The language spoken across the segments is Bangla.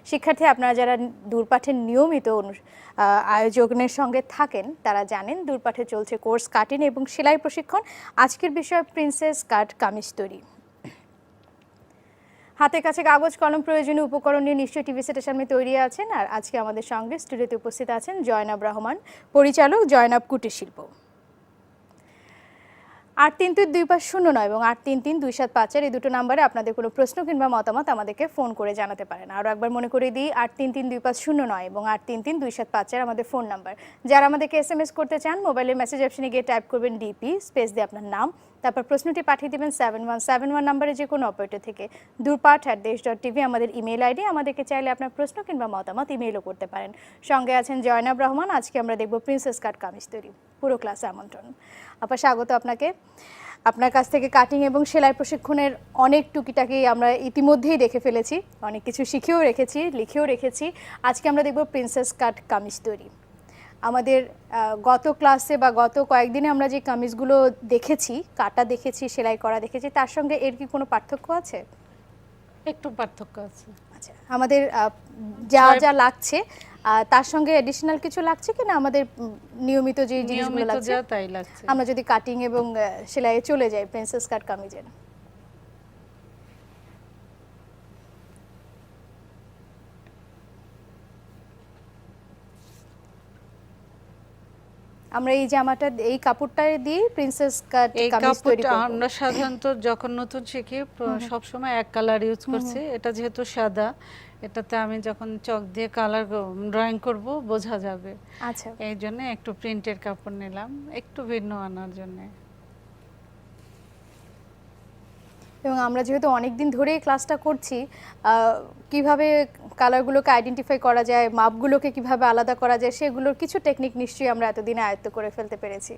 শিক্ষার্থী আপনারা যারা দূরপাঠের নিয়মিত আয়োজনের সঙ্গে থাকেন তারা জানেন দূরপাঠে চলছে কোর্স কাটিং এবং সেলাই প্রশিক্ষণ। আজকের বিষয় প্রিন্সেস কাট কামিজ তৈরি। হাতের কাছে কাগজ কলম প্রয়োজনীয় উপকরণ নিয়ে নিশ্চয়ই টিভি সেটের সামনে তৈরি আছেন। আর আজকে আমাদের সঙ্গে স্টুডিওতে উপস্থিত আছেন জয়নাব রহমান, পরিচালক, জয়নাব কুটির শিল্প। ৮৩৩-২৫০৯ এবং ৮৩৩-২৭৫ এই দুটো নাম্বারে আপনাদের কোনো প্রশ্ন কিংবা মতামত আমাদেরকে ফোন করে জানাতে পারেন। আরও একবার মনে করে দিই, ৮৩৩-২৫০৯ এবং ৮৩৩-২৭৫ আমাদের ফোন নাম্বার। যারা আমাদেরকে SMS করতে চান, মোবাইলের মেসেজ অপশনে গিয়ে টাইপ করবেন ডিপি, স্পেস দিয়ে আপনার নাম, তারপর প্রশ্নটি পাঠিয়ে দেবেন 7171 নাম্বারে যে কোনো অপারেটর থেকে। durpat@desh.tv আমাদের ইমেল আইডি। আমাদেরকে চাইলে আপনার প্রশ্ন কিংবা মতামত ইমেইলও করতে পারেন। সঙ্গে আছেন জয়নাব রহমান। আজকে আমরা দেখব প্রিন্সেস কাট কামিজ তৈরি। পুরো ক্লাসে আমন্ত্রণ। আপা, স্বাগত আপনাকে। আপনার কাছ থেকে কাটিং এবং সেলাই প্রশিক্ষণের অনেক টুকিটাকি আমরা ইতিমধ্যেই দেখে ফেলেছি, অনেক কিছু শিখেও রেখেছি, লিখেও রেখেছি। আজকে আমরা দেখব প্রিন্সেস কাট কামিজ তৈরি। আমাদের গত ক্লাসে বা গত কয়েকদিনে আমরা যে কামিজগুলো দেখেছি, কাটা দেখেছি, সেলাই করা দেখেছি, তার সঙ্গে এর কি কোনো পার্থক্য আছে? একটু পার্থক্য আছে। আচ্ছা, আমাদের যা যা লাগছে তার সঙ্গে এডিশনাল কিছু লাগছে কিনা? আমাদের নিয়মিত যে জিনিসগুলো লাগছে তাই লাগছে। আমরা যদি কাটিং এবং সেলাইয়ে চলে যাই প্রিন্সেস কাট কামিজের, আমরা এই জামাটা এই কাপড়টা দিয়ে প্রিন্সেস কাট কামিজ তৈরি করব। আমরা সাধারণত যখন নতুন শিখি সব সময় এক কালার ইউজ করছি। এটা যেহেতু সাদা, এটাতে আমি যখন চক দিয়ে কালার ড্রয়িং করব বোঝা যাবে। আচ্ছা, এই জন্য একটু প্রিন্টের কাপড় নিলাম, একটু ভিন্ন আনার জন্য। এবং আমরা যেহেতু অনেক দিন ধরেই ক্লাসটা করছি, কিভাবে কালারগুলোকে আইডেন্টিফাই করা যায়, মাপগুলোকে কিভাবে আলাদা করা যায়, সেগুলোর কিছু টেকনিক নিশ্চয়ই আমরা এতদিনে আয়ত্ত করে ফেলতে পেরেছি।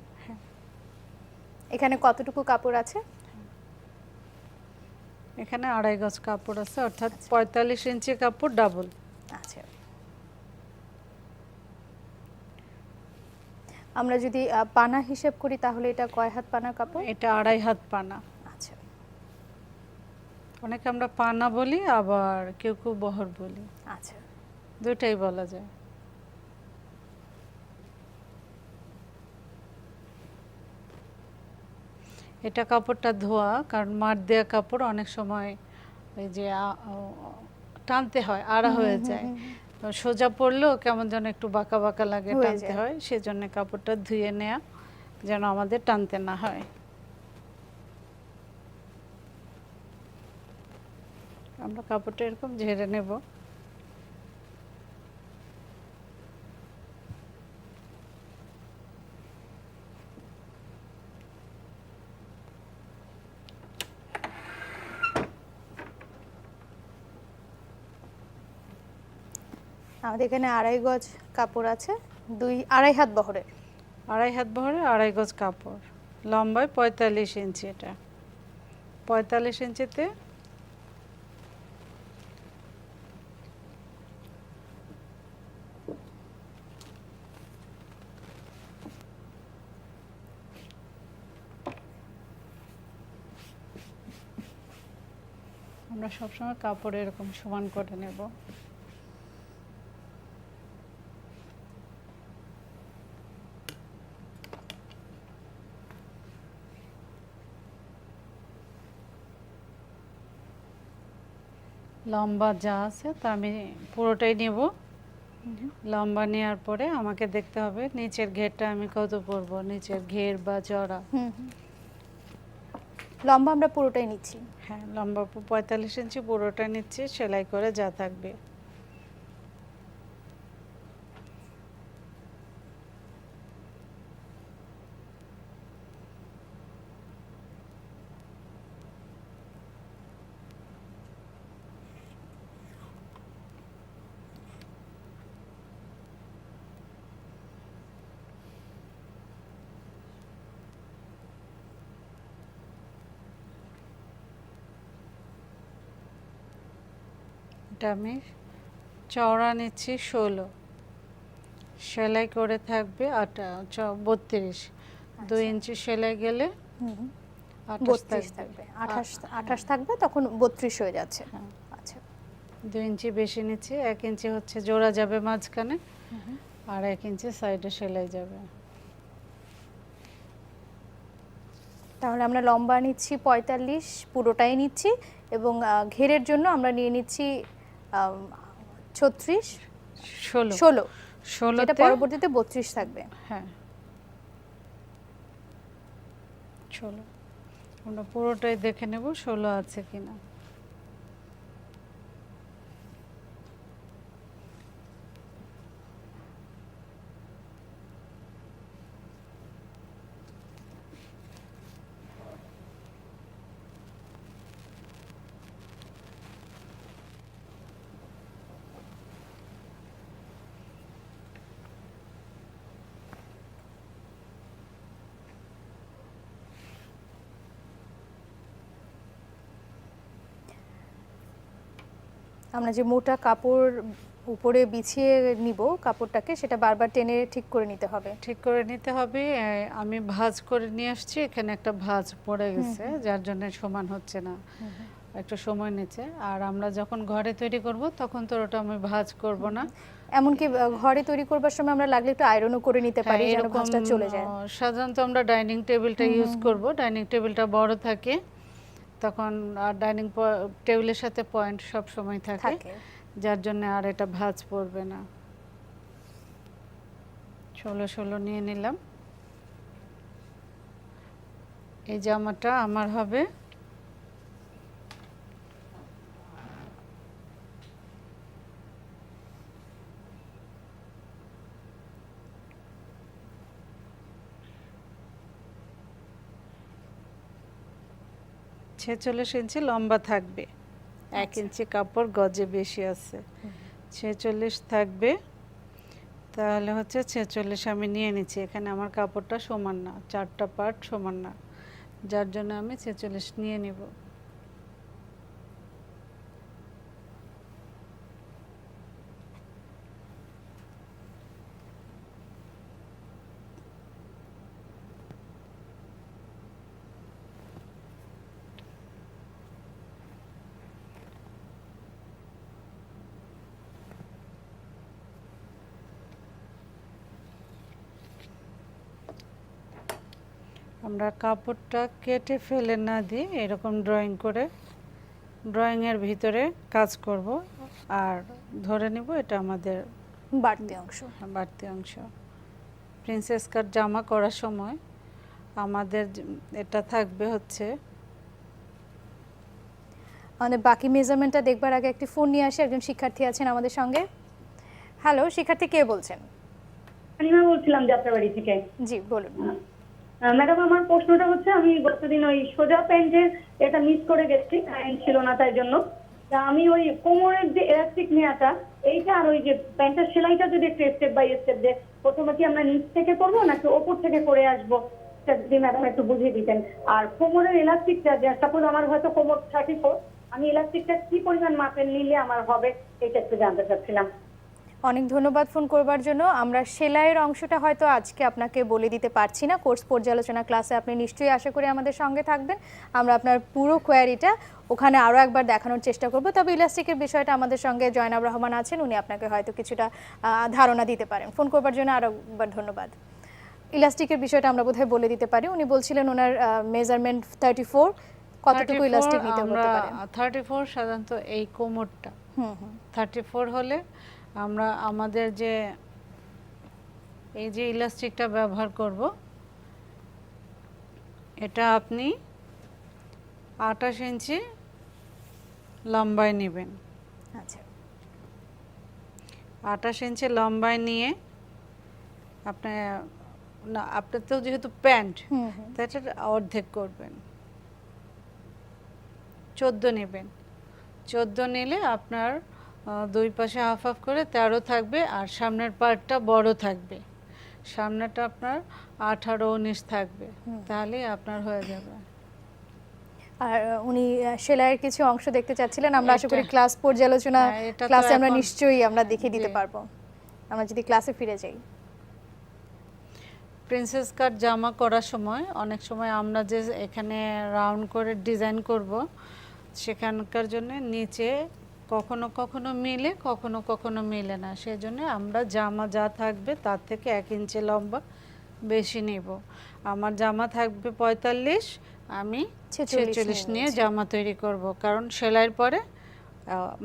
এখানে কতটুকু কাপড় আছে? এখানে ২.৫ গজ কাপড় আছে, অর্থাৎ ৪৫ ইঞ্চি কাপড় ডাবল। আচ্ছা, আমরা যদি পানা হিসেব করি তাহলে এটা কয় হাত পানা কাপড়? এটা ২.৫ হাত পানা। আচ্ছা, অনেকে আমরা পানা বলি, আবার কেউ কেউ বহর বলি। আচ্ছা, দুটাই বলা যায়। এটা কাপড়টা ধোয়া, কারণ মার দেয়া কাপড় অনেক সময় এই যে টানতে হয়, আড়া হয়ে যায়। সোজা পড়লেও কেমন যেন একটু বাঁকা বাঁকা লাগে, টানতে হয়। সেজন্য কাপড়টা ধুয়ে নেয়া, যেন আমাদের টানতে না হয়। আমরা কাপড়টা এরকম ঝেড়ে নেব। আমাদের এখানে ২.৫ গজ কাপড় আছে, ২.৫ হাত বহরের। ২.৫ হাত বহরে ২.৫ গজ কাপড়, লম্বায় ৪৫ ইঞ্চি। এটা ৪৫ ইঞ্চিতে আমরা সবসময় কাপড় এরকম সমান করে নেব। লম্বা যা আছে তা আমি পুরোটাই নেব। লম্বা নেওয়ার পরে আমাকে দেখতে হবে নিচের ঘেরটা আমি কত পরবো, নিচের ঘের বা জড়া। লম্বা আমরা পুরোটাই নিচ্ছি। হ্যাঁ, লম্বা ৪৫ ইঞ্চি পুরোটা নিচ্ছি, সেলাই করে যা থাকবে। এটা আমি চওড়া নিচ্ছি ১৬, সেলাই করে থাকবে ৩২। ২ ইঞ্চি সেলাই গেলে ৩২ থাকবে, ২৮ থাকবে, তখন ৩২ হয়ে যাচ্ছে। আচ্ছা, 2 ইঞ্চি বেশি নিচ্ছি, 1 ইঞ্চি হচ্ছে জোড়া যাবে মাঝখানে, আর 1 ইঞ্চি সাইডে সেলাই যাবে। তাহলে আমরা লম্বা নিচ্ছি 45, পুরোটাই নিচ্ছি, এবং ঘেরের জন্য আমরা নিয়ে নিচ্ছি 36, 16 যেটা পরবর্তীতে 32 থাকবে। হ্যাঁ, চলো আমরা পুরোটাই দেখে নেব 16 আছে কিনা। আমরা যে মোটা কাপড় উপরে বিছিয়ে নিব কাপড়টাকে, সেটা বারবার টেনে ঠিক করে নিতে হবে। ঠিক করে নিতে হবে। আমি ভাঁজ করে নিয়ে আসছি, এখানে একটা ভাঁজ পড়ে গেছে যার জন্য সমান হচ্ছে না, একটু সময় নিচ্ছে। আর আমরা যখন ঘরে তৈরি করব তখন তো ওটা আমি ভাঁজ করব না। এমনকি ঘরে তৈরি করবার সময় আমরা লাগলে একটু আয়রনও করে নিতে পারি যেন ভাঁজটা চলে যায়। সাধারণত আমরা ডাইনিং টেবিলটা ইউজ করব, ডাইনিং টেবিলটা বড় থাকে তখন, আর ডাইনিং টেবিলের সাথে পয়েন্ট সব সময় থাকে, যার জন্য আর এটা ভাঁজ পড়বে না। 16 নিয়ে নিলাম। এই জামাটা আমার হবে 46 ইঞ্চি লম্বা থাকবে, 1 ইঞ্চি কাপড় গজে বেশি আছে, 46 থাকবে। তাহলে হচ্ছে 46 আমি নিয়ে নিচ্ছি। এখানে আমার কাপড়টা সমান না, 4টা পার্ট সমান না, যার জন্য আমি 46 নিয়ে নিব। আমরা কাপড়টা কেটে ফেলে না দিয়ে এরকম ড্রয়িং করে ড্রয়িংয়ের ভিতরে কাজ করব, আর ধরে নিব এটা আমাদের বাড়তি অংশ। প্রিন্সেস কাট জামা করার সময় আমাদের এটা থাকবে হচ্ছে, আমাদের বাকি মেজারমেন্টটা দেখবার আগে একটি ফোন নিয়ে আসি। একজন শিক্ষার্থী আছেন আমাদের সঙ্গে। হ্যালো, শিক্ষার্থী কে বলছেন? আনিমা বলছিলাম যাত্রাবাড়ি থেকে। জি বলুন। ম্যাডাম, আমার প্রশ্নটা হচ্ছে, আমি গতদিন ওই সোজা প্যান্টের এটা মিস করে গেছি, কারেন্ট ছিল না তাই জন্য। তা আমি ওই কোমরের যে ইলাস্টিক নেওয়াটা, এইটা আর ওই যে প্যান্টের সেলাইটা যদি একটু স্টেপ বাই স্টেপ যে প্রথমে কি আমরা নিচ থেকে করবো নাকি ওপর থেকে করে আসবো, সেটা যদি ম্যাডাম একটু বুঝিয়ে দিতেন। আর কোমরের ইলাস্টিকটা, যে সাপোজ আমার হয়তো কোমর 34, আমি ইলাস্টিকটা কি পরিমাণ মাপের নিলে আমার হবে, এটা একটু জানতে চাচ্ছিলাম। অনেক ধন্যবাদ ফোন করবার জন্য। আমরা সেলাইয়ের অংশটা হয়তো আজকে আপনাকে বলে দিতে পারছি না, কোর্স পর্যালোচনা ক্লাসে আপনি নিশ্চয়ই আশা করি আমাদের সঙ্গে থাকবেন। আমরা আপনার পুরো কোয়ারিটা ওখানে আরও একবার দেখানোর চেষ্টা করব। তবে ইলাস্টিকের বিষয়টা আমাদের সঙ্গে জয়নাব রহমান আছেন, উনি আপনাকে হয়তো কিছুটা ধারণা দিতে পারেন। ফোন করবার জন্য আরও একবার ধন্যবাদ। ইলাস্টিকের বিষয়টা আমরা বোধহয় বলে দিতে পারি। উনি বলছিলেন ওনার মেজারমেন্ট 34, কতটুকু ইলাস্টিক নিতে হতে পারে। 34 সাধারণত এই কোমরটা 34 হলে আমরা আমাদের যে এই যে ইলাস্টিকটা ব্যবহার করব, এটা আপনি 28 ইঞ্চি লম্বায় নেবেন। আচ্ছা, 28 ইঞ্চি লম্বায় নিয়ে আপনার তো যেহেতু প্যান্ট, তাই এটা অর্ধেক করবেন, 14 নেবেন। 14 নিলে আপনার দুই পাশে হাফ হাফ করে 13 থাকবে, আর সামনের পার্টটা বড় থাকবে, সামনেটা আপনার 18-19 থাকবে, তাহলে আপনার হয়ে যাবে। আর উনি সেলাইয়ের কিছু অংশ দেখতে চাচ্ছিলেন। আমরা আশা করি ক্লাস পর্যালোচনা ক্লাসে আমরা নিশ্চয়ই আমরা দেখিয়ে দিতে পারবো, আমরা যদি ক্লাসে ফিরে যাই। প্রিন্সেস কাট জামা করার সময় অনেক সময় আমরা যে এখানে রাউন্ড করে ডিজাইন করব, সেখানকার জন্য নিচে কখনো কখনো মিলে, কখনো কখনো মিলে না। সেজন্য আমরা জামা যা থাকবে তার থেকে 1 ইঞ্চি লম্বা বেশি নেব। আমার জামা থাকবে 45, আমি 46 নিয়ে নিয়েছি। জামা তৈরি করব। কারণ সেলাইয়ের পরে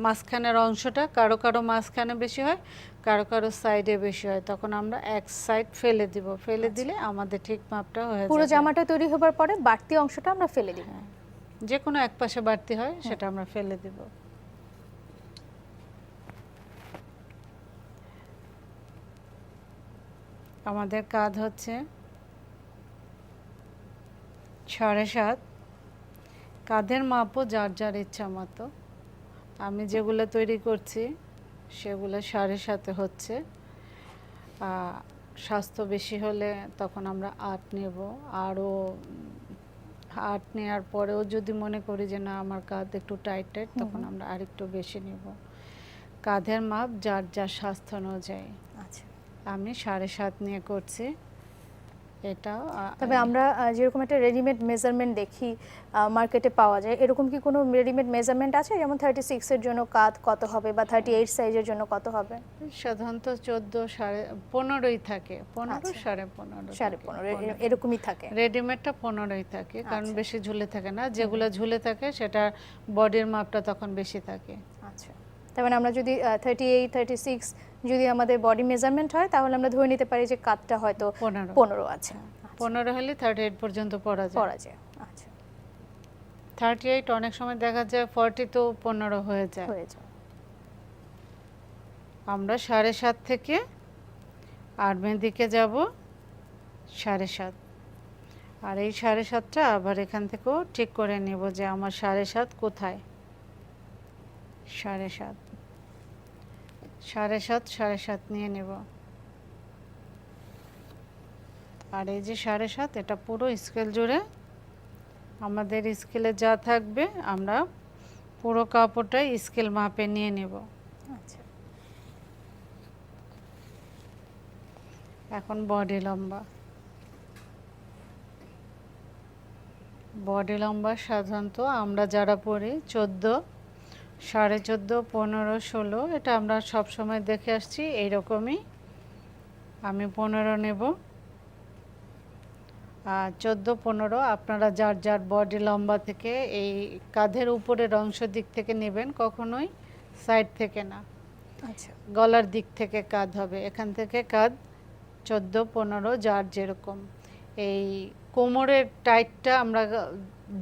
মাঝখানের অংশটা কারো কারো মাঝখানে বেশি হয়, কারো কারো সাইডে বেশি হয়, তখন আমরা এক সাইড ফেলে দিব। ফেলে দিলে আমাদের ঠিক মাপটা হয়ে যাবে। পুরো জামাটা তৈরি হবার পরে বাড়তি অংশটা আমরা ফেলে দিব। যে কোনো এক পাশে বাড়তি হয় সেটা আমরা ফেলে দিব। আমাদের কাঁধ হচ্ছে 7.5। কাঁধের মাপও যার যার ইচ্ছা মতো। আমি যেগুলো তৈরি করছি সেগুলো 7.5 হচ্ছে। স্বাস্থ্য বেশি হলে তখন আমরা 8 নেব। আরও 8 নেওয়ার পরেও যদি মনে করি যে না আমার কাঁধ একটু টাইট টাইট, তখন আমরা আরেকটু বেশি নেব। কাঁধের মাপ যার যার স্বাস্থ্য অনুযায়ী। আচ্ছা, আমি 7.5 নিয়ে করছি। এটাও তবে আমরা যেরকম একটা রেডিমেড মেজারমেন্ট দেখি মার্কেটে পাওয়া যায়, এরকম কি কোনো রেডিমেড মেজারমেন্ট আছে? যেমন 36 এর জন্য কাঁধ কত হবে বা 38 সাইজের জন্য কত হবে? সাধারণত 14.5 থাকে, 15 15.5 15.5 এরকমই থাকে। রেডিমেডটা 15ই থাকে, কারণ আচ্ছা। বেশি ঝুলে থাকে না। যেগুলো ঝুলে থাকে সেটা বডির মাপটা তখন বেশি থাকে। আচ্ছা, তার মানে আমরা যদি 38 36 যদি আমাদের বডি মেজারমেন্ট হয়, তাহলে আমরা ধরে নিতে পারি যে কাঁধটা হয়তো 15 আছে। 15 হলে 38 পর্যন্ত পরা যায়। আচ্ছা, 38 অনেক সময় দেখা যায় 40 তো 15 হয়ে যায়। আমরা 7.5 থেকে আর্মের দিকে যাব 7.5। আর এই 7.5টা আবার এখান থেকেও ঠিক করে নেব যে আমার 7.5 কোথায়। 7.5 7.5 নিয়ে নেব। আর এই যে 7.5, এটা পুরো স্কেল জুড়ে আমাদের স্কেলে যা থাকবে আমরা পুরো কাপড়টাই স্কেল মাপে নিয়ে নেব। আচ্ছা, এখন বডি লম্বা। বডি লম্বা সাধারণত আমরা যারা পরি 14, 14.5, 15, 16, এটা আমরা সব সময় দেখে আসছি এইরকমই। আমি 15 নেব। আর 14, 15 আপনারা যার যার বডি লম্বা থেকে এই কাঁধের উপরের অংশ দিক থেকে নেবেন, কখনোই সাইড থেকে না। আচ্ছা, গলার দিক থেকে কাঁধ হবে। এখান থেকে কাঁধ 14, 15 যার যেরকম। এই কোমরের টাইটটা আমরা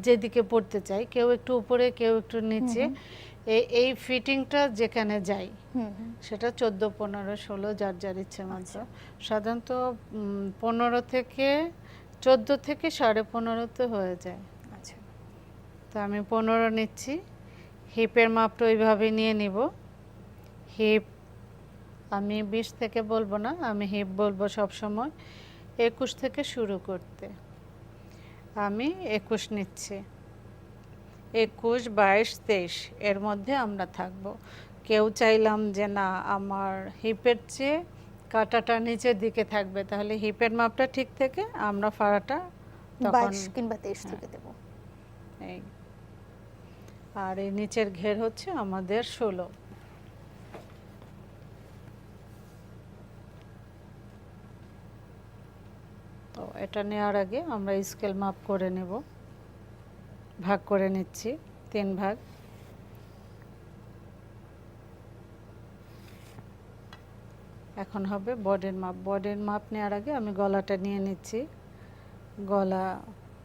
যেদিকে পড়তে চাই, কেউ একটু উপরে কেউ একটু নিচে, এই ফিটিংটা যেখানে যাই সেটা 14, 15, 16 যার যার ইচ্ছে মতো। সাধারণত 15 থেকে 14 থেকে 15.5 হয়ে যায়। আচ্ছা, তো আমি 15 নিচ্ছি। হিপের মাপটা ওইভাবে নিয়ে নিব। হিপ আমি 20 থেকে বলবো না, আমি হিপ বলবো সব সময়। 21 থেকে শুরু করতে আমি 21 নিচ্ছি। 21, 22, 23 এর মধ্যে আমরা থাকবো। কেউ চাইলাম যে না আমার হিপের চেয়ে কাটাটা নিচের দিকে থাকবে, তাহলে হিপের মাপটা ঠিক থেকে আমরা ফাড়াটা তখন 22 কিংবা 23 থেকে দেব। এই আর এই নিচের ঘের হচ্ছে আমাদের 16। তো এটা নেওয়ার আগে আমরা স্কেল মাপ করে নেব। ভাগ করে নিচ্ছি 3 ভাগ। এখন হবে বডির মাপ। বডির মাপ নেওয়ার আগে আমি গলাটা নিয়ে নিচ্ছি। গলা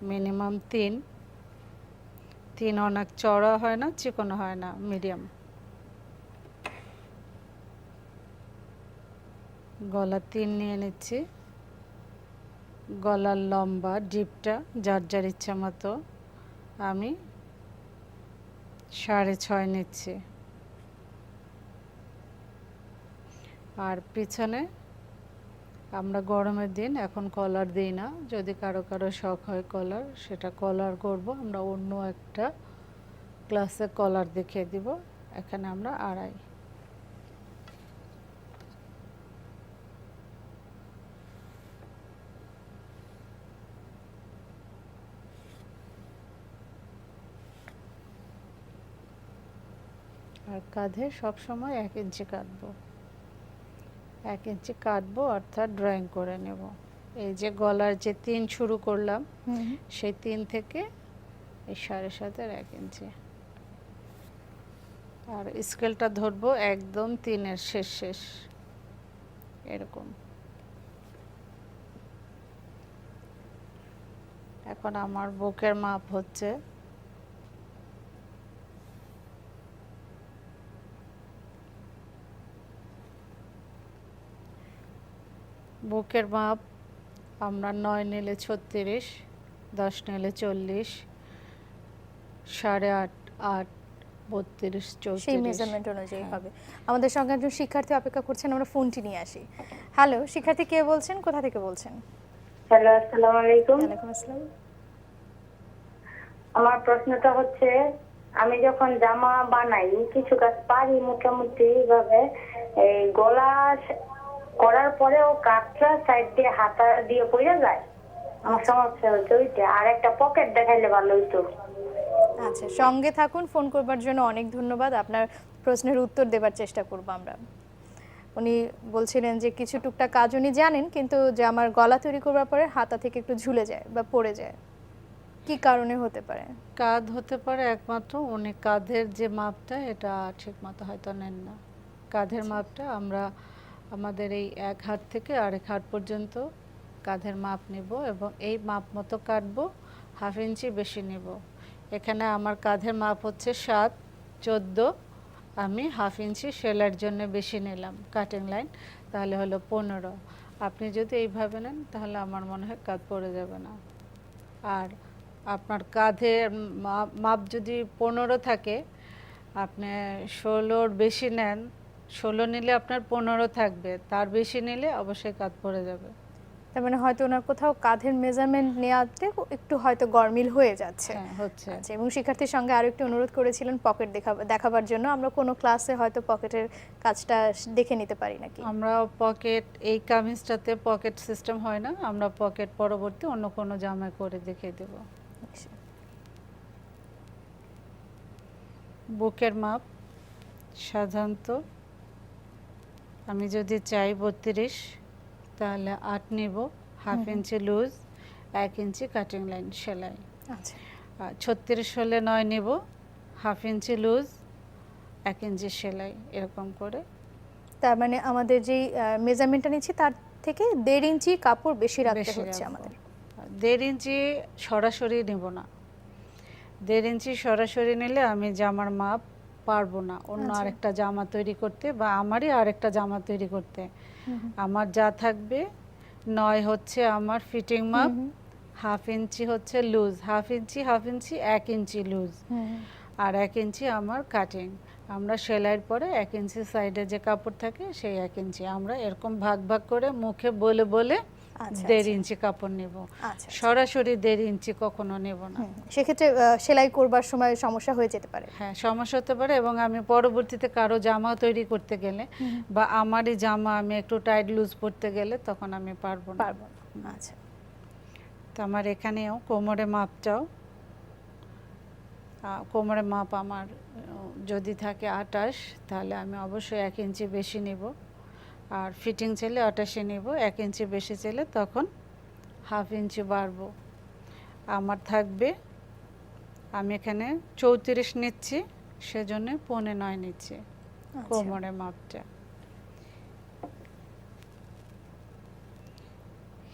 মিনিমাম 3 অনেক চড়া হয় না, চিকন হয় না, মিডিয়াম। গলা 3 নিয়ে নিচ্ছি। গলার লম্বা ডিপটা যার যার ইচ্ছা মতো আমি 6.5 নিচ্ছি। আর পিছনে আমরা গরমের দিন এখন কলার দিই না, যদি কারো কারো শখ হয় কলার, সেটা কলার করব। আমরা অন্য একটা ক্লাসে কলার দেখিয়ে দিব। এখানে আমরা 2.5। আর কাঁধে সবসময় 1 ইঞ্চি কাটবো, 1 ইঞ্চি কাটবো অর্থাৎ ড্রয়িং করে নেব। এই যে গলার যে 3 শুরু করলাম সেই 3 থেকে এই 7.5 1 ইঞ্চি, আর স্কেলটা ধরবো একদম 3-এর শেষ এরকম। এখন আমার বুকের মাপ হচ্ছে বুকের মাপ আমরা 9 নিলে 36, 10 নিলে 40, 8.5, 8, 32, সেই 34। মেজারমেন্ট অনুযায়ী হবে। আমাদের সঙ্গে একজন শিক্ষার্থী অপেক্ষা করছেন, আমরা ফোনটি নিয়ে আসি। হ্যালো, শিক্ষার্থী কে বলছেন, কোথা থেকে বলছেন? হ্যালো, আসসালামু আলাইকুম। ওয়ালাইকুম আসসালাম। আমার প্রশ্নটা হচ্ছে, আমি যখন জামা বানাই কিছু কাজ পারি মোটামুটি ভাবে, এই গলা করার পরেও কাটটা সাইড দিয়ে হাতা দিয়ে পড়ে যায়। আমার সমস্যা হচ্ছে ওইটা, আর একটা পকেট দেখাইলে ভালো হইতো। আচ্ছা, সঙ্গে থাকুন, ফোন করবার জন্য অনেক ধন্যবাদ। আপনার প্রশ্নের উত্তর দেবার চেষ্টা করব আমরা। উনি বলছিলেন যে কিছু টুকটাক কাজ উনি জানেন, কিন্তু যে আমার গলা তৈরি করবার পরে হাতা থেকে একটু ঝুলে যায় বা পড়ে যায়, কি কারণে হতে পারে? কাঁধ হতে পারে একমাত্র, উনি কাঁধের যে মাপটা এটা ঠিক মতো হয়তো নেন না। কাঁধের মাপটা আমরা আমাদের এই 1 হাত থেকে আরেক হাত পর্যন্ত কাঁধের মাপ নেব এবং এই মাপ মতো কাটবো, 1/2 ইঞ্চি বেশি নেব। এখানে আমার কাঁধের মাপ হচ্ছে 7, 14, আমি 1/2 ইঞ্চি সেলাইয়ের জন্য বেশি নিলাম কাটিং লাইন, তাহলে হলো 15। আপনি যদি এইভাবে নেন তাহলে আমার মনে হয় কাঁধ পড়ে যাবে না। আর আপনার কাঁধের মাপ যদি 15 থাকে, আপনি 16-র বেশি নেন, 16 নিলে আপনার 15 থাকবে, তার বেশি নিলে অবশ্যই কাঁধ পড়ে যাবে। তার মানে হয়তো ওনার কোথাও কাঁধের মেজারমেন্ট নেওয়াতে একটু হয়তো গরমিল হয়ে যাচ্ছে। হ্যাঁ, হচ্ছে। আচ্ছা, এবং শিক্ষার্থীর সঙ্গে আরো একটু অনুরোধ করেছিলেন পকেট দেখাবার জন্য। আমরা কোনো ক্লাসে হয়তো পকেটের কাজটা দেখে নিতে পারি নাকি? আমরা পকেট, এই কামিজটাতে পকেট সিস্টেম হয় না, আমরা পকেট পরবর্তী অন্য কোনো জামায় করে দেখিয়ে দেব। বুকের মাপ সাধারণত আমি যদি চাই 32, তাহলে 8 নেব, 1/2 ইঞ্চি লুজ, 1 ইঞ্চি কাটিং লাইন সেলাই। আচ্ছা, আর 36 হলে 9 নেব, 1/2 ইঞ্চি লুজ, 1 ইঞ্চি সেলাই, এরকম করে। তার মানে আমাদের যেই মেজারমেন্টটা নিচ্ছি তার থেকে 1.5 ইঞ্চি কাপড় বেশি রাখতে বেশি হচ্ছে রাখবো। আমাদের। 1.5 ইঞ্চি সরাসরি নেব না, 1.5 ইঞ্চি সরাসরি নিলে আমি জামার মাপ পারবো না অন্য আরেকটা জামা তৈরি করতে, বা আমারই আরেকটা জামা তৈরি করতে। আমার যা থাকবে 9 হচ্ছে আমার ফিটিং মাপ, 1/2 ইঞ্চি হচ্ছে লুজ, 1/2 ইঞ্চি 1/2 ইঞ্চি 1 ইঞ্চি লুজ, আর 1 ইঞ্চি আমার কাটিং। আমরা সেলাইয়ের পরে 1 ইঞ্চি সাইডে যে কাপড় থাকে সেই 1 ইঞ্চি আমরা এরকম ভাগ ভাগ করে মুখে বলে বলে 1.5 ইঞ্চি কাপড় নেব, সরাসরি 1.5 ইঞ্চি কখনো নেব না। সেক্ষেত্রে সেলাই করবার সময় সমস্যা হয়ে যেতে পারে। হ্যাঁ, সমস্যা হতে পারে, এবং আমি পরবর্তীতে কারো জামা তৈরি করতে গেলে বা আমারই জামা আমি একটু টাইট লুজ পরতে গেলে তখন আমি পারবো না। আচ্ছা, তো আমার এখানেও কোমরে মাপটাও, কোমরে মাপ আমার যদি থাকে 28, তাহলে আমি অবশ্যই 1 ইঞ্চি বেশি নেব, আর ফিটিং চাইলে 28 নেব, 1 ইঞ্চি বেশি চাইলে তখন 1/2 ইঞ্চি বাড়বো। আমার থাকবে, আমি এখানে 34 নিচ্ছি, সেজন্য 9.5 নিচ্ছি কোমরের মাপটা।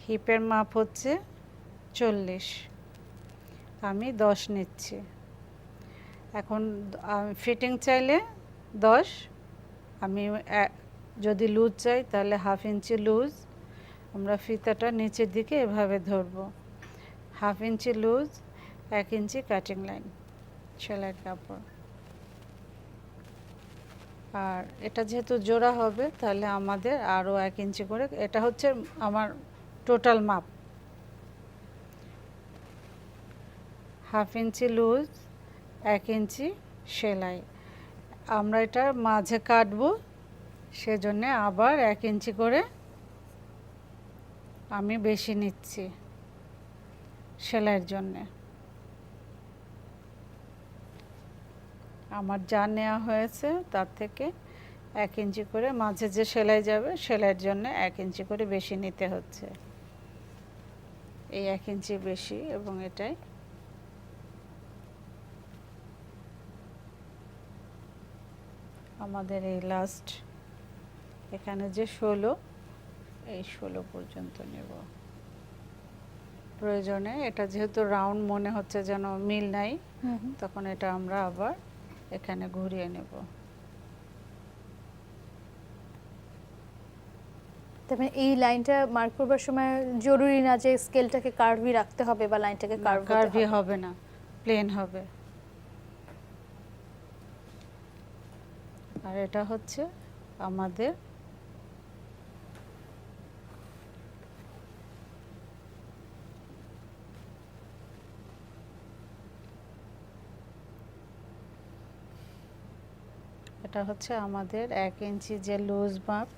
হিপের মাপ হচ্ছে 40, আমি 10 নিচ্ছি। এখন ফিটিং চাইলে 10, আমি যদি লুজ চাই তাহলে 1/2 ইঞ্চি লুজ, আমরা ফিতাটা নিচের দিকে এভাবে ধরবো, 1/2 ইঞ্চি লুজ, 1 ইঞ্চি কাটিং লাইন সেলাইয়ের কাপড়। আর এটা যেহেতু জোড়া হবে তাহলে আমাদের আরও 1 ইঞ্চি করে, এটা হচ্ছে আমার টোটাল মাপ। 1/2 ইঞ্চি লুজ, 1 ইঞ্চি সেলাই, আমরা এটা মাঝে কাটবো, সেজন্য আবার 1 ইঞ্চি করে আমি বেশি নিচ্ছি সেলাইয়ের জন্যে। আমার যা নেওয়া হয়েছে তার থেকে 1 ইঞ্চি করে মাঝে যে সেলাই যাবে সেলাইয়ের জন্য 1 ইঞ্চি করে বেশি নিতে হচ্ছে, এই 1 ইঞ্চি বেশি। এবং এটাই আমাদের এই লাস্ট এখানে যে 16, এই 16 পর্যন্ত নেব। প্রয়োজনে এটা যেহেতু রাউন্ড মনে হচ্ছে যেন মিল নাই, তখন এটা আমরা আবার এখানে ঘুরিয়ে নেব। তবে এই লাইনটা মার্ক করবার সময় জরুরি না যে স্কেলটাকে কার্ভি রাখতে হবে বা লাইনটাকে কার্ভি হবে না, প্লেন হবে। আর এটা হচ্ছে আমাদের এটা হচ্ছে আমাদের 1 ইঞ্চি যে লুজ মাপ,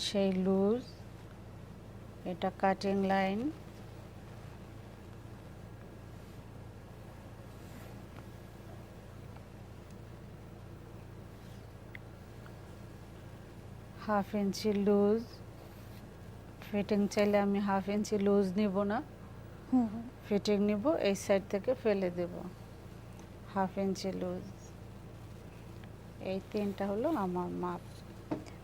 সেই লুজ, এটা cutting line. Half inch loose, fitting চাইলে আমি হাফ ইঞ্চি লুজ নিব না, ফিটিং নিব, এই সাইড থেকে ফেলে দেব, হাফ ইঞ্চি লুজ। এই 3টা হলো আমার মাপ।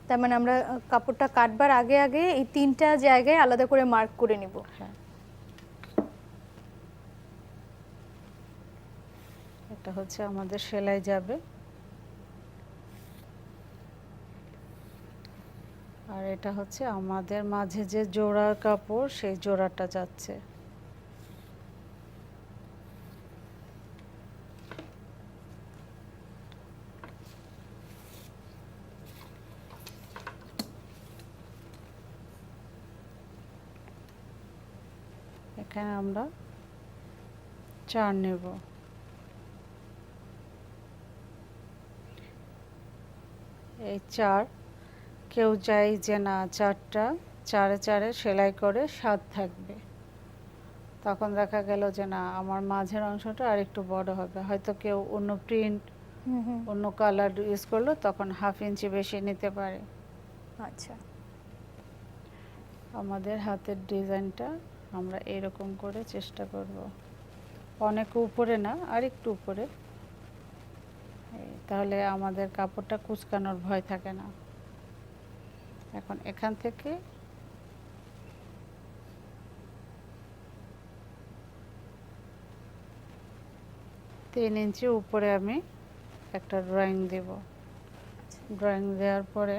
তার মানে আমরা কাপড়টা কাটবার আগে আগে এই 3টা জায়গায় আলাদা করে মার্ক করে নিব। হ্যাঁ, এটা হচ্ছে আমাদের সেলাই যাবে। আর এটা হচ্ছে আমাদের মাঝে যে জোড়ার কাপড়, সেই জোড়াটা যাচ্ছে। এখানে আমরা 4 নেব। এই 4, কেউ চাই যে না 4টা 4-এ 4-এ সেলাই করে 7 থাকবে, তখন দেখা গেল যে না আমার মাঝের অংশটা আর একটু বড় হবে, হয়তো কেউ অন্য প্রিন্ট অন্য কালার ইউজ করলো, তখন হাফ ইঞ্চি বেশি নিতে পারে। আচ্ছা, আমাদের হাতের ডিজাইনটা আমরা এরকম করে চেষ্টা করব, অনেক উপরে না, আর একটু উপরে, তাহলে আমাদের কাপড়টা কুঁচকানোর ভয় থাকে না। এখন এখান থেকে তিন ইঞ্চি উপরে আমি একটা ড্রয়িং দেব। ড্রয়িং দেওয়ার পরে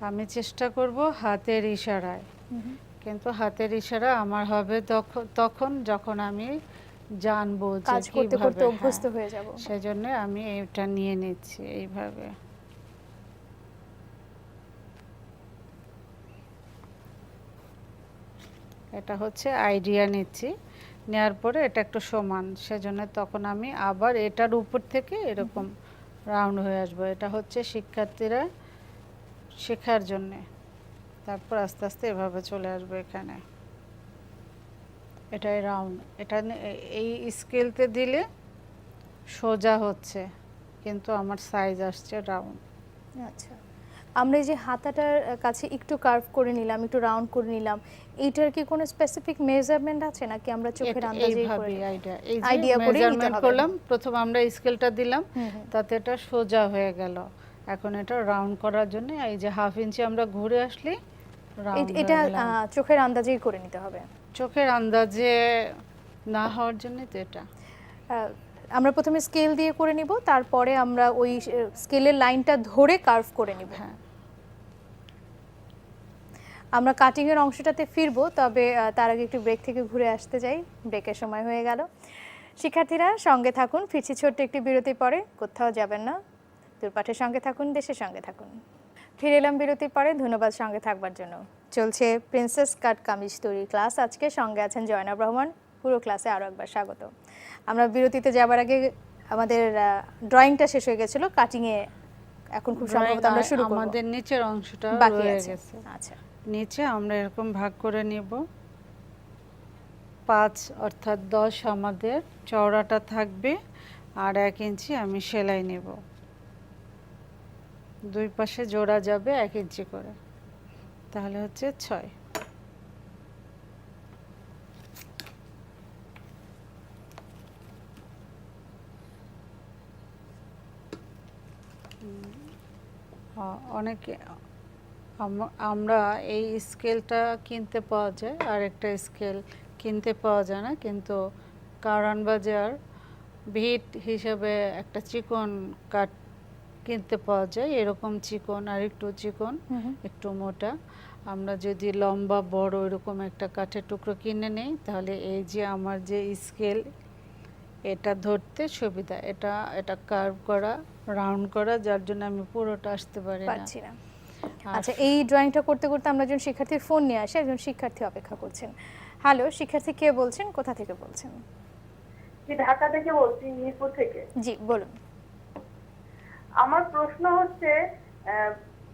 আমি চেষ্টা করব হাতের ইশারায়, কিন্তু হাতের ইশারা আমার হবে তখন যখন আমি জানবো যে কাজ করতে করতে কিভাবে, অভ্যস্ত হয়ে যাব। সেজন্য আমি এটা নিয়ে নিচ্ছি এইভাবে। এটা হচ্ছে আইডিয়া নিচ্ছি, নেওয়ার পরে এটা একটু সমান, সেজন্য তখন আমি আবার এটার উপর থেকে এরকম রাউন্ড হয়ে আসবো। এটা হচ্ছে শিক্ষার্থীরা শেখার জন্যে, তারপর আস্তে আস্তে এভাবে চলে আসবে এখানে। এটাই রাউন্ড, এটা এই স্কেলতে দিলে সোজা হচ্ছে, কিন্তু আমার সাইজ আসছে রাউন্ড। আচ্ছা, আমরা এই যে হাতাটার কাছে একটু কার্ভ করে নিলাম, একটু রাউন্ড করে নিলাম, এইটার কি কোনো স্পেসিফিক মেজারমেন্ট আছে নাকি আমরা চোখের আন্দাজেই করে আইডিয়া করে মেজারমেন্ট করলাম? প্রথম আমরা স্কেলটা দিলাম, তাতে এটা সোজা হয়ে গেল। এখন এটা রাউন্ড করার জন্য এই যে হাফ ইঞ্চি আমরা ঘুরে আসলে এটা চোখের আন্দাজেই করে নিতে হবে। চোখের আন্দাজে না হওয়ার জন্য তো এটা আমরা প্রথমে স্কেল দিয়ে করে নিব, তারপরে আমরা ওই স্কেলের লাইনটা ধরে কার্ভ করে নিব। হ্যাঁ, আমরা কাটিং এর অংশটাতে ফিরবো, তবে তার আগে একটু ব্রেক থেকে ঘুরে আসতে যাই, ব্রেকের সময় হয়ে গেল। শিক্ষার্থীরা সঙ্গে থাকুন, ফিরছি ছোট্ট একটি বিরতির পরে, কোথাও যাবেন না, দূরপাঠের সঙ্গে থাকুন, দেশের সঙ্গে থাকুন। ফিরে এলাম বিরতির পরে, ধন্যবাদ সঙ্গে থাকবার জন্য। চলছে প্রিন্সেস কাট কামিজ তৈরির ক্লাস, আজকে সঙ্গে আছেন জয়নাব রহমান। পুরো ক্লাসে আরও একবার স্বাগত। আমরা বিরতিতে যাবার আগে আমাদের ড্রয়িংটা শেষ হয়ে গেছিল, কাটিংয়ে এখন খুব সম্ভবত আমরা শুরু করব। আমাদের নিচের অংশটা বাকি রয়ে আছে। গেছে। আচ্ছা, নিচে আমরা এরকম ভাগ করে নিব, 5 অর্থাৎ 10 আমাদের চওড়াটা থাকবে, আর 1 ইঞ্চি আমি সেলাই নেব, দুই পাশে জোড়া যাবে 1 ইঞ্চি করে, তাহলে হচ্ছে 6। অনেকে আমরা এই স্কেলটা কিনতে পাওয়া যায়, আর একটা স্কেল কিনতে পাওয়া যায় না, কিন্তু কারণ বাজার ভিট হিসেবে একটা চিকন কাঠ কিনতে পাওয়া যায়, এরকম চিকন আর একটু চিকন একটু মোটা। আমরা যদি লম্বা বড় এরকম একটা কাঠের টুকরো কিনে নেই, তাহলে এই যে আমার যে স্কেল, এটা ধরতে সুবিধা। এটা কার্ভ করা, রাউন্ড করা, যার জন্য আমি পুরোটা আসতে পারি না। আচ্ছা, এই ড্রয়িংটা করতে করতে আমরা একজন শিক্ষার্থীর ফোন নিয়ে আসি, একজন শিক্ষার্থী অপেক্ষা করছেন। হ্যালো, শিক্ষার্থী কে বলছেন, কোথা থেকে বলছেন? ঢাকা থেকে বলছি, মিরপুর থেকে। জি বলুন। আমার প্রশ্ন হচ্ছে,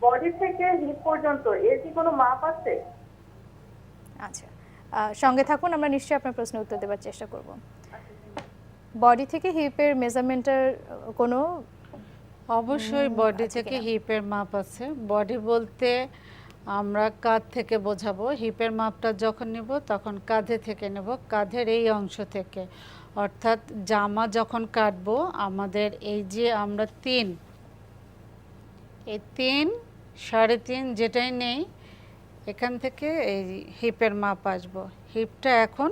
বডি থেকে হিপ পর্যন্ত এর কি কোনো মাপ আছে? আচ্ছা, সঙ্গে থাকুন, আমরা নিশ্চয়ই আপনার প্রশ্নের উত্তর দেওয়ার চেষ্টা করব। বডি থেকে হিপের মেজারমেন্টের কোনো? অবশ্যই বডি থেকে হিপের মাপ আছে। বডি বলতে আমরা কাঁধ থেকে বোঝাবো, হিপের মাপটা যখন নেব তখন কাঁধে থেকে নেব, কাঁধের এই অংশ থেকে। অর্থাৎ জামা যখন কাটবো, আমাদের এই যে আমরা 3, এই 3, 3.5 যেটাই নেই, এখান থেকে এই হিপের মাপ আসবো। হিপটা এখন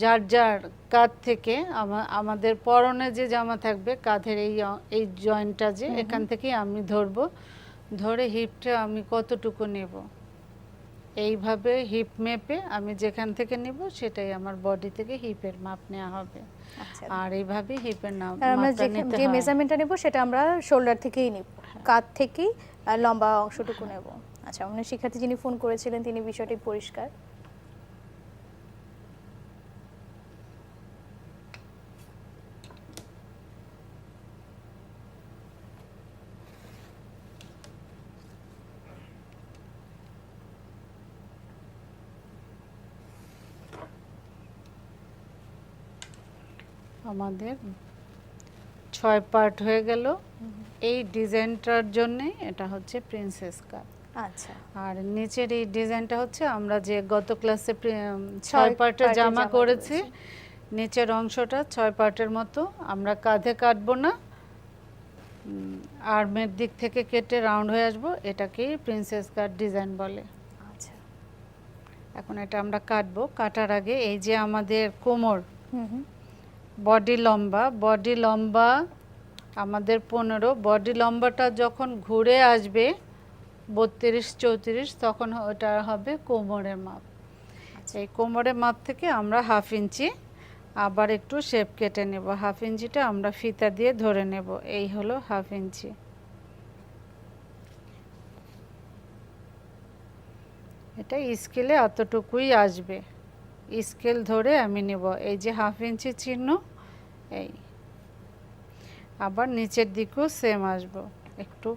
যার যার কাঁধ থেকে, আমাদের পরনে যে জামা থাকবে কাঁধের এই জয়েন্টটা যে, এখান থেকে আমি ধরবো, ধরে হিপটা আমি কতটুকু নেব, এইভাবে হিপ মেপে আমি যেখান থেকে নেব সেটাই আমার বডি থেকে হিপের মাপ নেওয়া হবে। আর এইভাবে হিপের আমরা যে মেজারমেন্টটা নেব সেটা আমরা শোল্ডার থেকেই নেব, কাঁধ থেকেই লম্বা অংশটুকু নেব। আচ্ছা, আমাদের শিক্ষার্থী যিনি ফোন করেছিলেন তিনি বিষয়টি পরিষ্কার। আমাদের 6 পার্ট হয়ে গেল। এই ডিজাইনটার জন্য এটা হচ্ছে প্রিন্সেস কাট। আচ্ছা, আর নিচের এই ডিজাইনটা হচ্ছে আমরা যে গত ক্লাসে 6 পার্টের জামা করেছি, নিচের অংশটা 6 পার্টের মতো। আমরা কাঁধে কাটবো না, আর্মের দিক থেকে কেটে রাউন্ড হয়ে আসবো, এটাকেই প্রিন্সেস কাট ডিজাইন বলে। আচ্ছা, এখন এটা আমরা কাটবো। কাটার আগে এই যে আমাদের কোমর, বডি লম্বা আমাদের 15, বডি লম্বাটা যখন ঘুরে আসবে 32-34, তখন ওটা হবে কোমরের মাপ। এই কোমরের মাপ থেকে আমরা 1/2 ইঞ্চি আবার একটু শেপ কেটে নেব। 1/2 ইঞ্চিটা আমরা ফিতা দিয়ে ধরে নেব, এই হলো 1/2 ইঞ্চি। এটা স্কেলে এতটুকুই আসবে, স্কেল ধরে আমি নেব। এই যে 1/2 ইঞ্চি চিহ্ন, এই আবার নিচের দিকেও সেম আসবো একটু।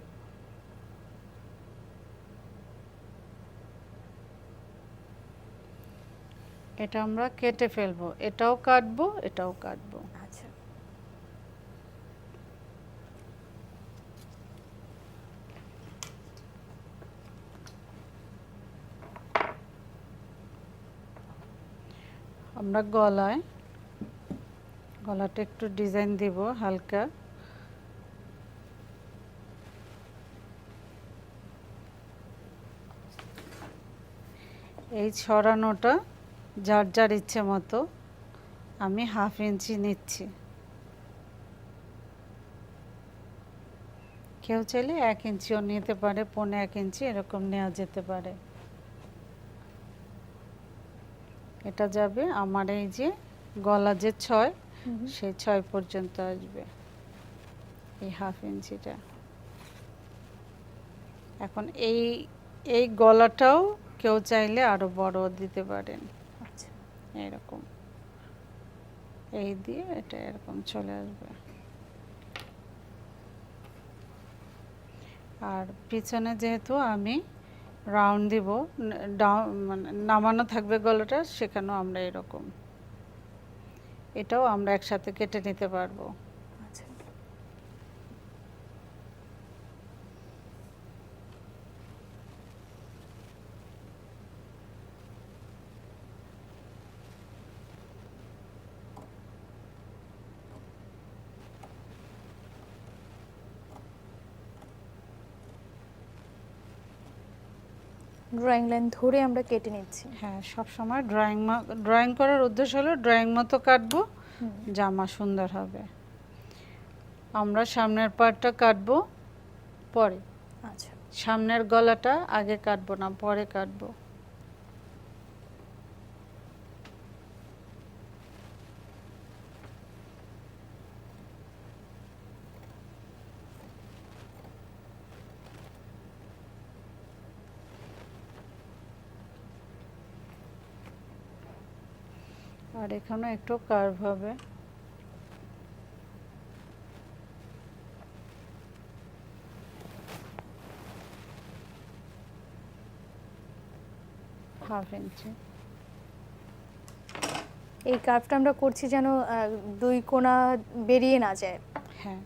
এটা আমরা কেটে ফেলবো, এটাও কাটবো, এটাও কাটবো। আচ্ছা, আমরা গলাটা একটু ডিজাইন দিব হালকা। এই ছড়ানোটা যার যার ইচ্ছে মতো আমি 1/2 ইঞ্চি নিচ্ছি। কেউ চাইলে 1 ইঞ্চিও নিতে পারে, 1.25 ইঞ্চি এরকম নেওয়া যেতে পারে। এটা যাবে আমার এই যে গলা যে 6, সেই 6 পর্যন্ত আসবে এই 1/2 ইঞ্চিটা। এখন এই গলাটাও কেউ চাইলে আরো বড় দিতে পারেন। আচ্ছা, এরকম এই দিয়ে এটা এরকম চলে আসবে। আর পিছনে যেহেতু আমি রাউন্ড দিব, মানে নামানো থাকবে গলাটা, সেখানেও আমরা এরকম, এটাও আমরা একসাথে কেটে নিতে পারবো। ড্রয়িং লাইন ধরে আমরা কেটে নিচ্ছি। হ্যাঁ, সব সময় ড্রয়িং করার উদ্দেশ্য হলো ড্রয়িং মতো কাটবো, জামা সুন্দর হবে। আমরা সামনের পার্টটা কাটবো পরে, আচ্ছা, সামনের গলাটা আগে কাটবো না, পরে কাটবো। আর এখানে একটু কার্ভ হবে। Half inch. এই কার্ভটা আমরা করছি যেন দুই কোণা বেরিয়ে না যায়। হ্যাঁ,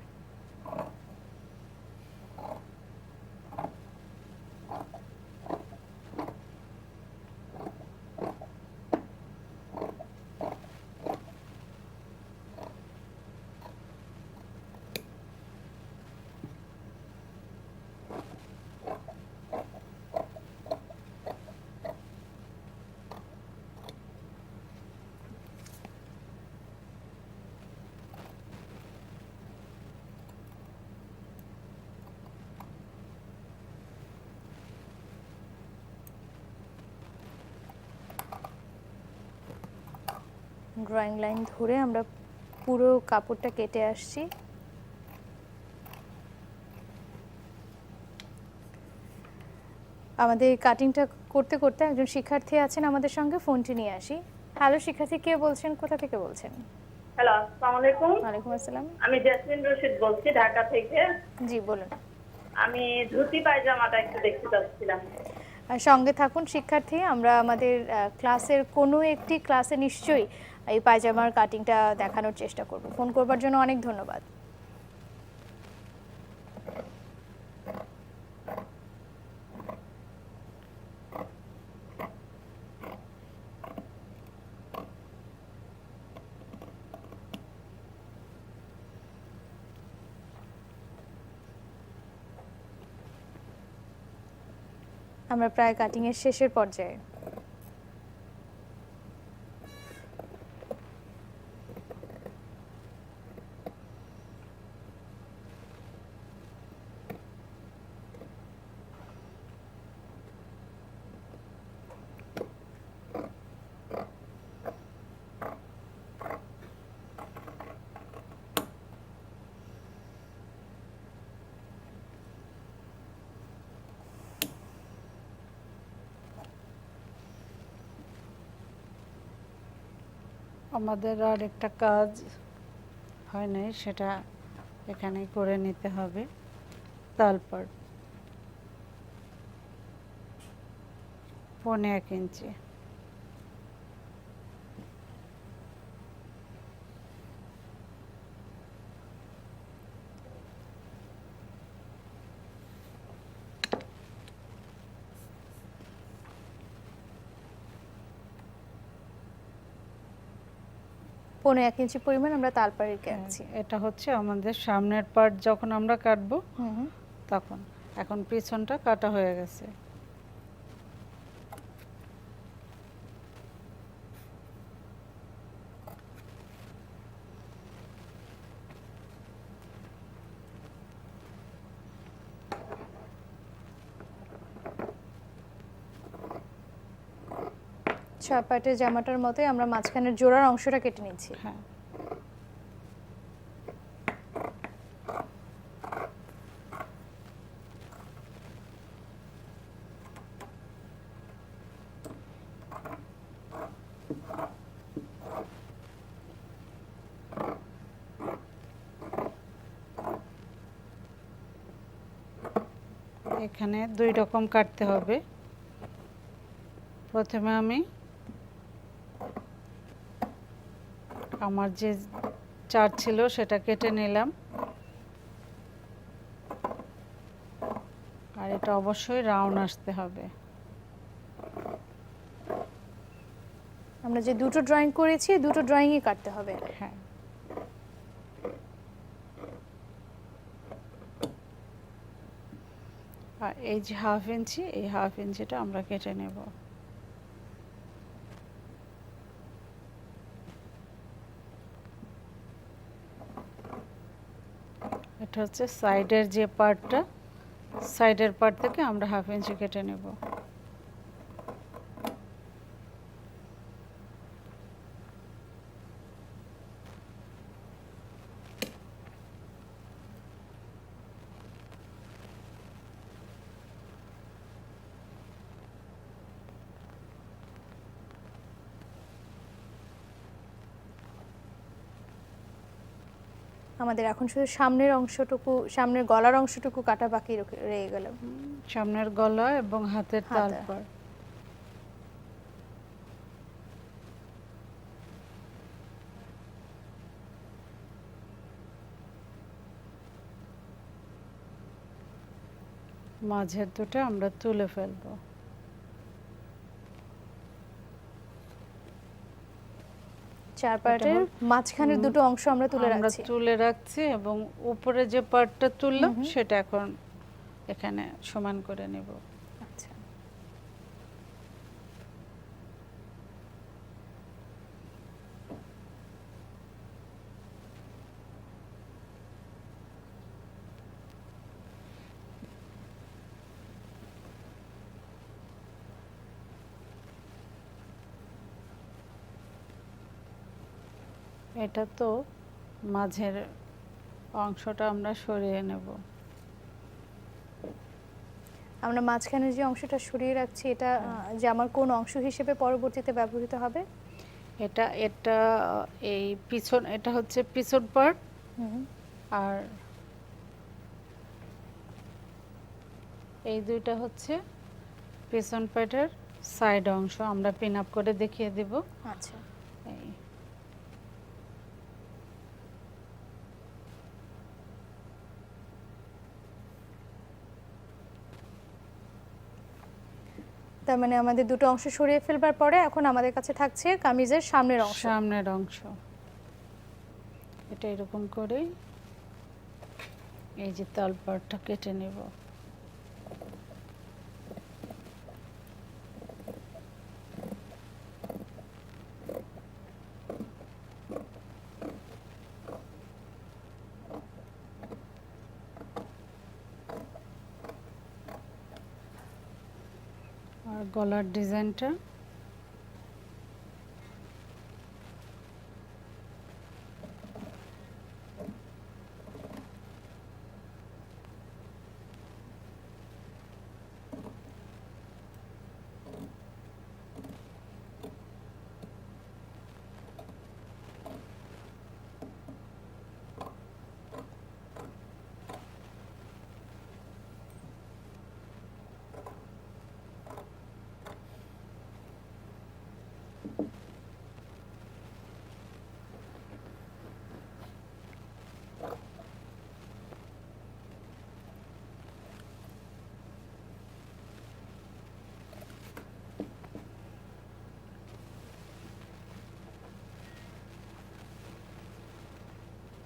ড্রয়িং লাইন ধরে আমরা পুরো কাপড়টা কেটে আসছি। আমাদের কাটিংটা করতে করতে একজন শিক্ষার্থী আছেন আমাদের সঙ্গে, ফোনটি নিয়ে আসি। হ্যালো শিক্ষার্থী, কে বলছেন, কোথা থেকে বলছেন? হ্যালো, আসসালামু আলাইকুম। ওয়ালাইকুম আসসালাম। আমি জেসমিন রশিদ বলছি ঢাকা থেকে। জি বলুন। আমি ধুতি পায়জামাটা একটু দেখতে চাচ্ছিলাম। সঙ্গে থাকুন শিক্ষার্থী, আমরা আমাদের ক্লাসের কোনো একটি ক্লাসে নিশ্চয়ই এই পায়জামার কাটিংটা দেখানোর চেষ্টা করব। ফোন করবার জন্য অনেক ধন্যবাদ। আমরা প্রায় কাটিং এর শেষের পর্যায়ে। আমাদের আর একটা কাজ হয় নাই, সেটা এখানে করে নিতে হবে। তারপর 1.5 ইঞ্চি। পৌনে 1 ইঞ্চি পরিমাণ আমরা তালপাড়ি কেটছি। এটা হচ্ছে আমাদের সামনের পার্ট, যখন আমরা কাটবো হুম। তখন। এখন পিছনটা কাটা হয়ে গেছে। ছয় পাটের জামাটার মতোই আমরা মাঝখানের জোড়ার অংশটা কেটে নিচ্ছি। হ্যাঁ, এখানে 2 রকম কাটতে হবে। প্রথমে আমি আমার যে চার ছিল সেটা কেটে নিলাম, আর এটা অবশ্যই রাউন্ড আসতে হবে। আমরা যে দুটো ড্রয়িং করেছি দুটো ড্রয়িংই কাটতে হবে। হ্যাঁ, আর এই যে 1/2 ইঞ্চি, এই 1/2 ইঞ্চিটা আমরা কেটে নেব। এটা হচ্ছে সাইডের যে পার্টটা, সাইডের পার্ট থেকে আমরা 1/2 ইঞ্চি কেটে নেব। আমাদের এখন শুধু সামনের অংশটুকু, সামনের গলার অংশটুকু কাটা বাকি রয়ে গেল। সামনের গলা এবং হাতের হাতে। তালপাড়। মাঝের দুটো আমরা তুলে ফেলবো। চার পার্টের মাঝখানের দুটো অংশ আমরা তুলে আমরা রাখছি। তুলে রাখছি এবং উপরে যে পার্টটা তুললাম সেটা এখন এখানে সমান করে নেব। আচ্ছা, এটা তো মাঝের অংশটা আমরা সরিয়ে নেব। আমরা মাঝখানের যে অংশটা সরিয়ে রাখছি এটা জামার কোন অংশ হিসেবে পরবর্তীতে ব্যবহৃত হবে? এটা এটা এই পিছন, এটা হচ্ছে পিছন পার্ট, আর এই দুইটা হচ্ছে পিছন পার্টের সাইড অংশ। আমরা পিন আপ করে দেখিয়ে দেব। আচ্ছা, এই তার মানে আমাদের দুটো অংশ সরিয়ে ফেলবার পরে এখন আমাদের কাছে থাকছে কামিজের সামনের অংশ। সামনের অংশ। এটা এরকম করে এই যে তালপাড়টা কেটে নেব। আর গলার ডিজাইনটা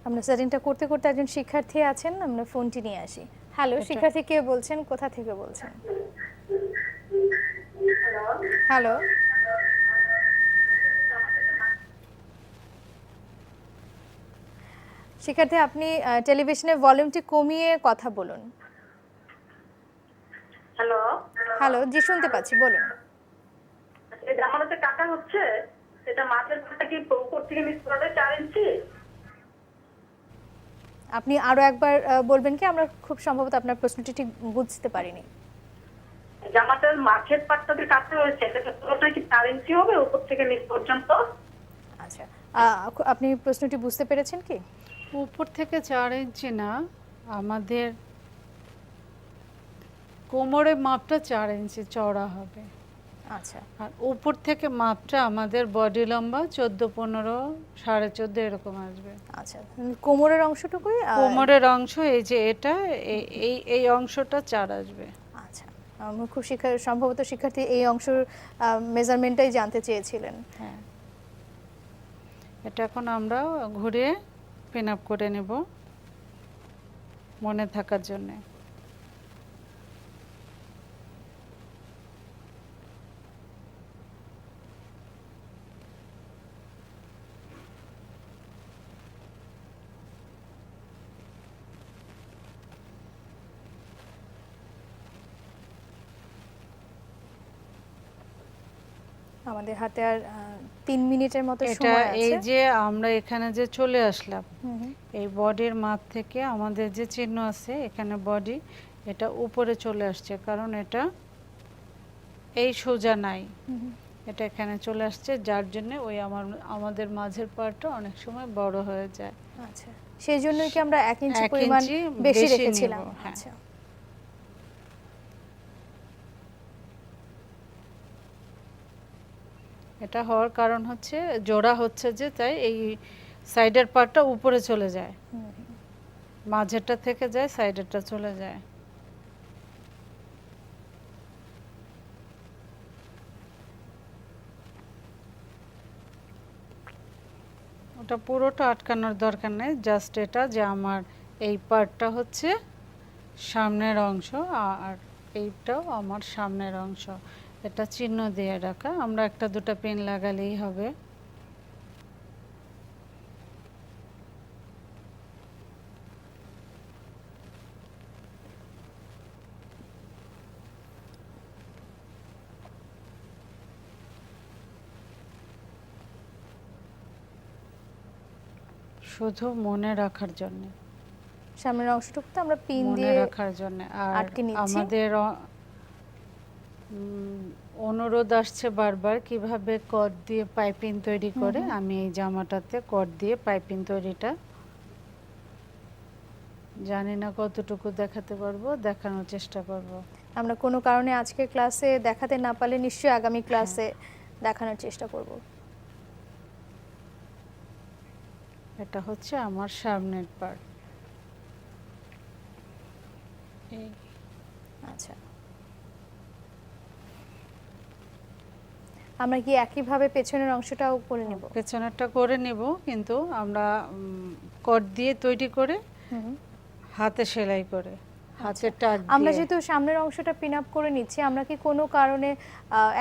আমরা সেটিংটা করতে করতে একজন শিক্ষার্থী আছেন, আমরা ফোনটি নিয়ে আসি। হ্যালো, শিক্ষার্থী কে বলছেন, কোথা থেকে বলছেন? হ্যালো, শিক্ষার্থী আপনি টেলিভিশনের ভলিউমটি কমিয়ে কথা বলুন। হ্যালো, হ্যালো, জি শুনতে পাচ্ছি, বলুন। এই জামাতে কাটা হচ্ছে, সেটা মাঝের পাটটা কি উপর থেকে নিচ পর্যন্ত 4 ইঞ্চি? আপনি আরো একবার বলবেন কি? আমরা খুব সম্ভবত আপনার প্রশ্নটি ঠিক বুঝতে পারিনি। জামাটার মাঝের পাটটা যে কাটা হয়েছে সেটা পুরোটা কি 4 ইঞ্চি হবে উপর থেকে নিচ পর্যন্ত? আচ্ছা, আপনি প্রশ্নটি বুঝতে পেরেছেন কি? উপর থেকে 4 ইঞ্চি না, আমাদের কোমরের মাপটা 4 ইঞ্চি চওড়া হবে। আচ্ছা, আর উপর থেকে মাপটা আমাদের বডি লম্বা 14, 15, 14.5 এরকম আসবে। আচ্ছা, কোমরের অংশটুকুই কোমরের অংশ এই যে এটা, এই অংশটা 4 আসবে। আচ্ছা, আমার খুব সম্ভবত শিক্ষার্থী এই অংশের মেজারমেন্টটাই জানতে চেয়েছিলেন। হ্যাঁ, এটা এখন আমরা ঘুরিয়ে পিন আপ করে নেব মনে থাকার জন্য। আমাদের হাতে আর 3 মিনিটের মতো এটা সময় এই আছে। যে আমরা এখানে যে চলে আসলাম, হুম হুম। এই বডির মাপ থেকে আমাদের যে চিহ্ন আছে এখানে বডি, এটা উপরে চলে আসছে, কারণ এটা এই সোজা নাই, হুম হুম। এটা এখানে চলে আসছে, যার জন্য ওই আমাদের মাঝের পার্টটা অনেক সময় বড় হয়ে যায়। আচ্ছা, সেই জন্যই কি আমরা 1 ইঞ্চি 1 পরিমাণ ইঞ্চি বেশি বেশি রেখেছিলাম। নিব, হ্যাঁ। আচ্ছা, এটা হওয়ার কারণ হচ্ছে জোড়া হচ্ছে যে, তাই এই সাইডের পার্টটা উপরে চলে যায়, হুম হুম। মাঝেরটা থেকে যায়, সাইডেরটা চলে যায়। ওটা পুরোটা আটকানোর দরকার নেই, জাস্ট এটা যে আমার এই পার্টটা হচ্ছে সামনের অংশ আর এইটাও আমার সামনের অংশ, এটা চিহ্ন দিয়ে রাখা। আমরা একটা দুটো পেন লাগালেই হবে। শুধু মনে রাখার জন্য, সামনের অংশটুকু তো আমরা পিন মনে দিয়ে রাখার জন্য। আর আটকে নিচ্ছি। আমাদের অনুরোধ আসছে বারবার কিভাবে কট দিয়ে পাইপিং তৈরি করে। আমি এই জামাটাতে কট দিয়ে পাইপিং তৈরিটা জানি না কতটুকু দেখাতে পারবো, দেখানোর চেষ্টা করব। আমরা কোনো কারণে আজকের ক্লাসে দেখাতে না পারলে নিশ্চয়ই আগামী ক্লাসে দেখানোর চেষ্টা করব। এটা হচ্ছে আমার সামনের পার্ট। এই আচ্ছা, আমরা কি একইভাবে পেছনের অংশটাও করে নেব? পেছনেরটা করে নিব, কিন্তু আমরা কট দিয়ে তৈরি করে হুম হুম। হাতে সেলাই করে, হাতের টাক আমরা দিয়ে। যেহেতু সামনের অংশটা পিন আপ করে নিচ্ছি, আমরা কি কোনো কারণে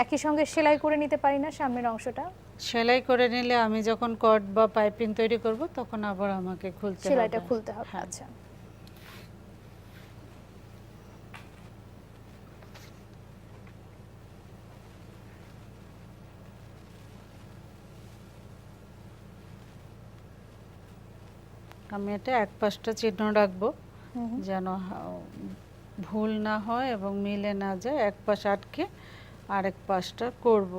একই সঙ্গে সেলাই করে নিতে পারি না সামনের অংশটা? সেলাই করে নিলে আমি যখন কট বা পাইপিং তৈরি করব তখন আবার আমাকে খুলতে হবে, সেলাইটা খুলতে হবে। হ্যাঁ। আচ্ছা, আমি এটা এক পাশটা চিহ্ন রাখবো হুম হুম। যেন ভুল না হয় এবং মিলে না যায়, এক পাশ আটকে আরেক পাশটা করব।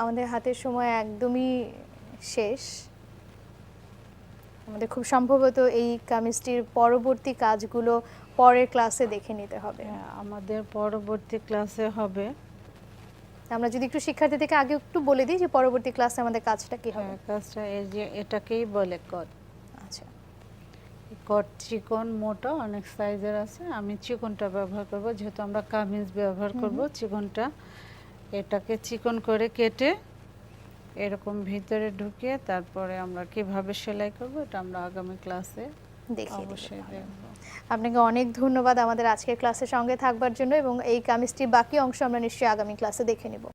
আমাদের হাতের সময় একদমই শেষ। আমাদের খুব সম্ভবত এই কামিজটির পরবর্তী কাজগুলো পরের ক্লাসে দেখে নিতে হবে। হ্যাঁ, আমাদের পরবর্তী ক্লাসে হবে। আমরা যদি একটু শিক্ষার্থীদেরকে আগে একটু বলে দিই যে পরবর্তী ক্লাসে আমাদের কাজটা কি হবে। হ্যাঁ, কাজটা এই যে এটাকেই বলে কট। আচ্ছা, কট চিকন মোটা অনেক সাইজের আছে, আমি চিকনটা ব্যবহার করব যেহেতু আমরা কামিজ ব্যবহার করব। চিকনটা, এটাকে চিকন করে কেটে এরকম ভিতরে ঢুকিয়ে তারপরে আমরা কিভাবে সেলাই করব এটা আমরা আগামী ক্লাসে দেখিয়ে দিব। অবশ্যই দেখব। আপনাকে অনেক ধন্যবাদ আমাদের আজকের ক্লাসের সঙ্গে থাকবার জন্য, এবং এই কামিজটির বাকি অংশ আমরা নিশ্চয়ই আগামী ক্লাসে দেখে নিব।